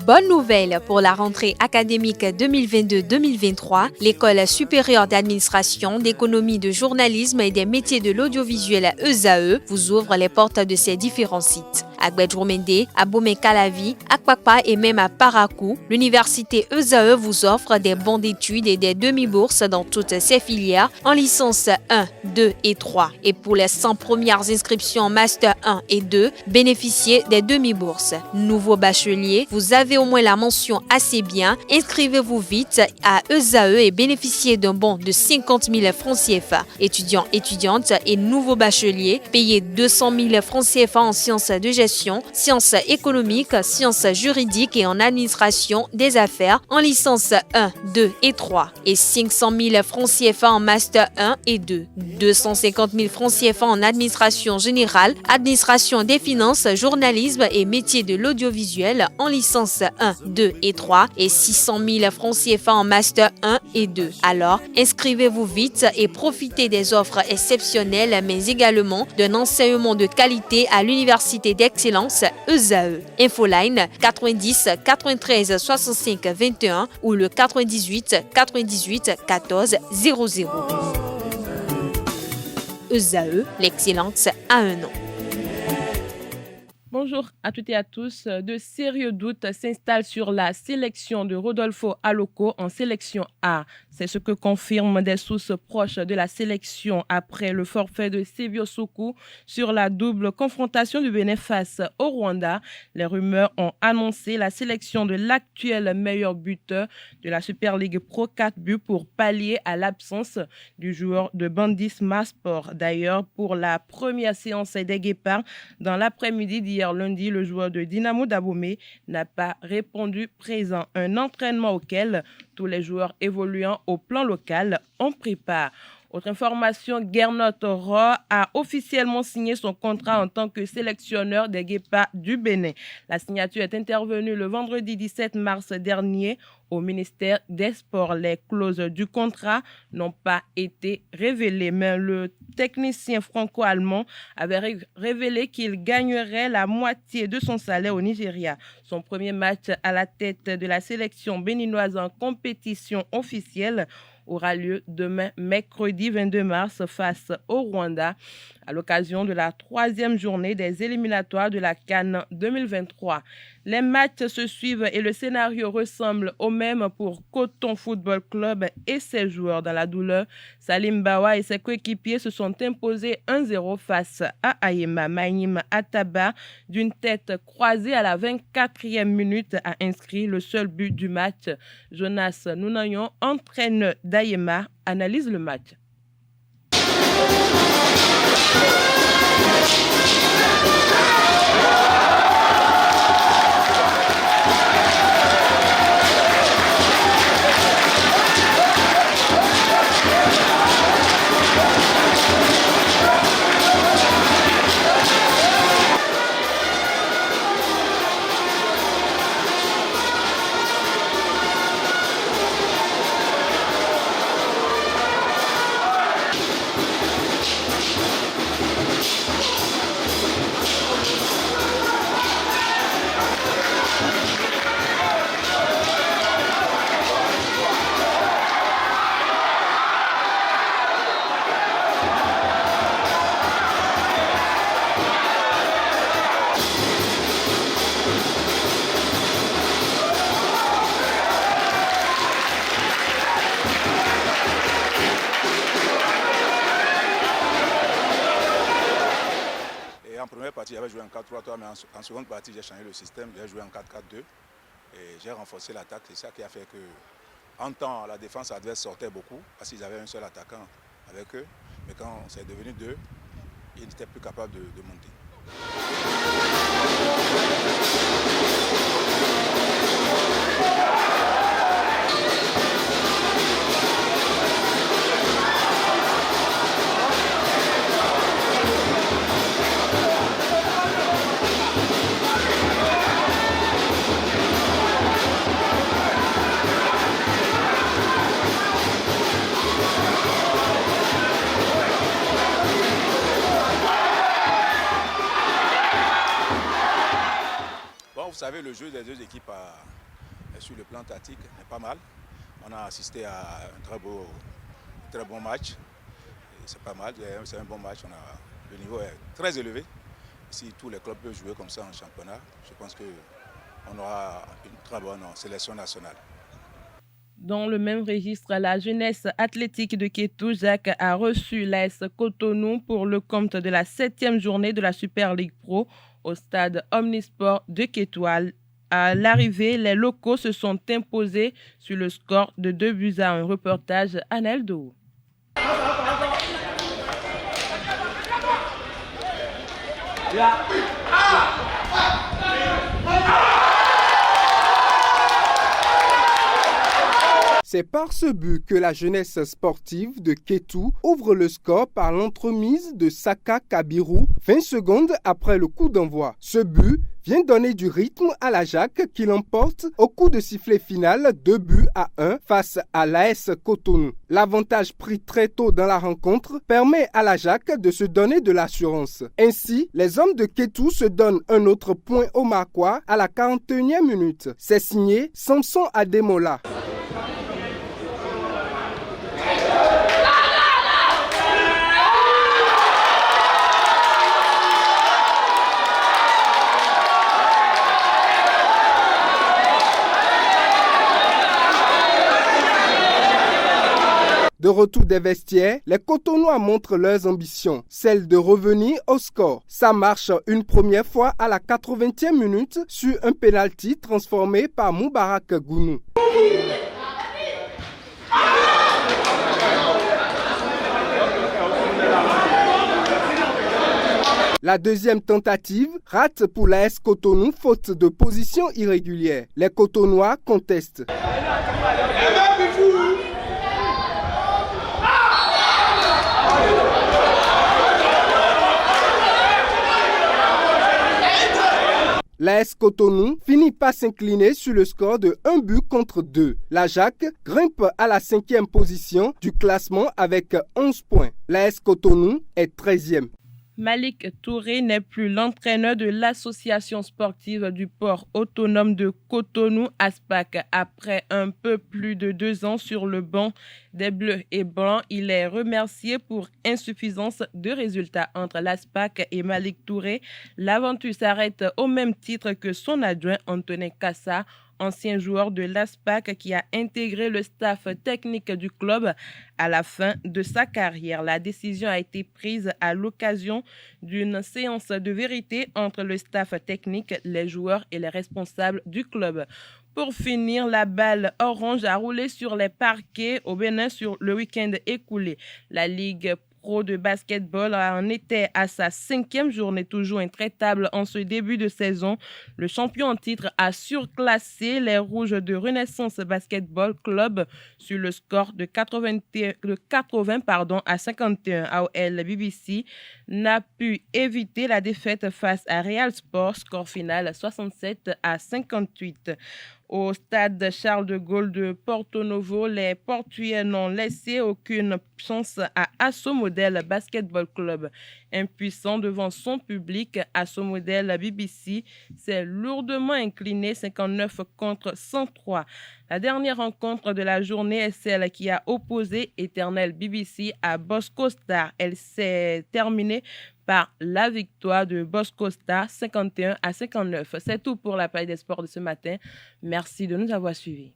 Bonne nouvelle pour la rentrée académique 2022-2023, l'École supérieure d'administration, d'économie, de journalisme et des métiers de l'audiovisuel ESAE vous ouvre les portes de ses différents sites. À Gbedjourmende, à Bomé-Calavi, à Kpakpa et même à Parakou, l'université ESAE vous offre des bons d'études et des demi-bourses dans toutes ses filières en licence 1, 2 et 3. Et pour les 100 premières inscriptions en master 1 et 2, bénéficiez des demi-bourses. Nouveau bachelier, vous avez au moins la mention assez bien. Inscrivez-vous vite à ESAE et bénéficiez d'un bon de 50 000 francs CFA. Étudiants, étudiantes et nouveaux bacheliers, payez 200 000 francs CFA en sciences de gestion, sciences économiques, sciences juridiques et en administration des affaires en licence 1, 2 et 3 et 500 000 francs CFA en master 1 et 2, 250 000 francs CFA en administration générale, administration des finances, journalisme et métiers de l'audiovisuel en licence 1, 2 et 3 et 600 000 francs CFA en master 1 et 2. Alors, inscrivez-vous vite et profitez des offres exceptionnelles mais également d'un enseignement de qualité à l'université d'excellence ESAE. Infoline 90 93 65 21 ou le 98 98 14 00. ESAE, l'excellence a un nom. Bonjour à toutes et à tous. De sérieux doutes s'installent sur la sélection de Rodolfo Aloko en sélection A. C'est ce que confirment des sources proches de la sélection après le forfait de Sevio Soukou sur la double confrontation du Bénin face au Rwanda. Les rumeurs ont annoncé la sélection de l'actuel meilleur buteur de la Super League Pro 4 buts pour pallier à l'absence du joueur de Bandit Sport. D'ailleurs, pour la première séance des Guépards, dans l'après-midi d'hier lundi, le joueur de Dynamo d'Abomey n'a pas répondu présent. Un entraînement auquel tous les joueurs évoluant au plan local ont pris part. Autre information, Gernot Rohr a officiellement signé son contrat en tant que sélectionneur des Guépards du Bénin. La signature est intervenue le vendredi 17 mars dernier au ministère des Sports. Les clauses du contrat n'ont pas été révélées, mais le technicien franco-allemand avait révélé qu'il gagnerait la moitié de son salaire au Nigeria. Son premier match à la tête de la sélection béninoise en compétition officielle aura lieu demain, mercredi 22 mars, face au Rwanda, à l'occasion de la 3e journée des éliminatoires de la CAN 2023. Les matchs se suivent et le scénario ressemble au même pour Coton Football Club et ses joueurs. Dans la douleur, Salim Bawa et ses coéquipiers se sont imposés 1-0 face à Ayema. Maïnim Ataba, d'une tête croisée à la 24e minute, a inscrit le seul but du match. Jonas Nounayon, entraîneur d'Ayema, analyse le match. En première partie, j'avais joué en 4-3-3, mais en seconde partie, j'ai changé le système, j'ai joué en 4-4-2 et j'ai renforcé l'attaque. C'est ça qui a fait que, en temps, la défense adverse sortait beaucoup parce qu'ils avaient un seul attaquant avec eux. Mais quand c'est devenu deux, ils n'étaient plus capables de monter. savez, le jeu des deux équipes sur le plan tactique est pas mal. On a assisté à un très bon match. C'est pas mal, c'est un bon match. Le niveau est très élevé. Si tous les clubs peuvent jouer comme ça en championnat, je pense qu'on aura une très bonne sélection nationale. Dans le même registre, la jeunesse athlétique de Kétou, Jacques, a reçu l'AS Cotonou pour le compte de la 7e journée de la Super League Pro au stade Omnisport de Kétou. À l'arrivée, les locaux se sont imposés sur le score de 2-1. Un reportage à Neldo. C'est par ce but que la jeunesse sportive de Kétou ouvre le score par l'entremise de Saka Kabirou 20 secondes après le coup d'envoi. Ce but vient donner du rythme à la Jacques qui l'emporte au coup de sifflet final 2-1 face à l'AS Cotonou. L'avantage pris très tôt dans la rencontre permet à la Jacques de se donner de l'assurance. Ainsi, les hommes de Kétou se donnent un autre point au Marquois à la 41e minute. C'est signé Samson Ademola. De retour des vestiaires, les Cotonois montrent leurs ambitions, celle de revenir au score. Ça marche une première fois à la 80e minute sur un pénalty transformé par Moubarak Gounou. La deuxième tentative rate pour l'AS Cotonou faute de position irrégulière. Les Cotonois contestent. L'AS Cotonou finit par s'incliner sur le score de 1-2. La Jacques grimpe à la 5e position du classement avec 11 points. L'AS Cotonou est 13e. Malik Touré n'est plus l'entraîneur de l'association sportive du port autonome de Cotonou, ASPAC. Après un peu plus de 2 ans sur le banc des Bleus et Blancs, il est remercié pour insuffisance de résultats entre l'ASPAC et Malik Touré. L'aventure s'arrête au même titre que son adjoint Antonin Kassa, ancien joueur de l'ASPAC qui a intégré le staff technique du club à la fin de sa carrière. La décision a été prise à l'occasion d'une séance de vérité entre le staff technique, les joueurs et les responsables du club. Pour finir, la balle orange a roulé sur les parquets au Bénin sur le week-end écoulé. La Ligue pro de basketball en était à sa 5e journée, toujours intraitable en ce début de saison. Le champion en titre a surclassé les Rouges de Renaissance Basketball Club sur le score de 80 à 51. AOL BBC n'a pu éviter la défaite face à Real Sport, score final 67 à 58. Au stade Charles de Gaulle de Porto Novo, les Portugais n'ont laissé aucune chance à Assomodel Basketball Club. Impuissant devant son public, Assomodel BBC s'est lourdement incliné 59 contre 103. La dernière rencontre de la journée est celle qui a opposé Éternel BBC à Bosco Star. Elle s'est terminée par la victoire de Bosco Star 51 à 59. C'est tout pour la page des sports de ce matin. Merci de nous avoir suivis.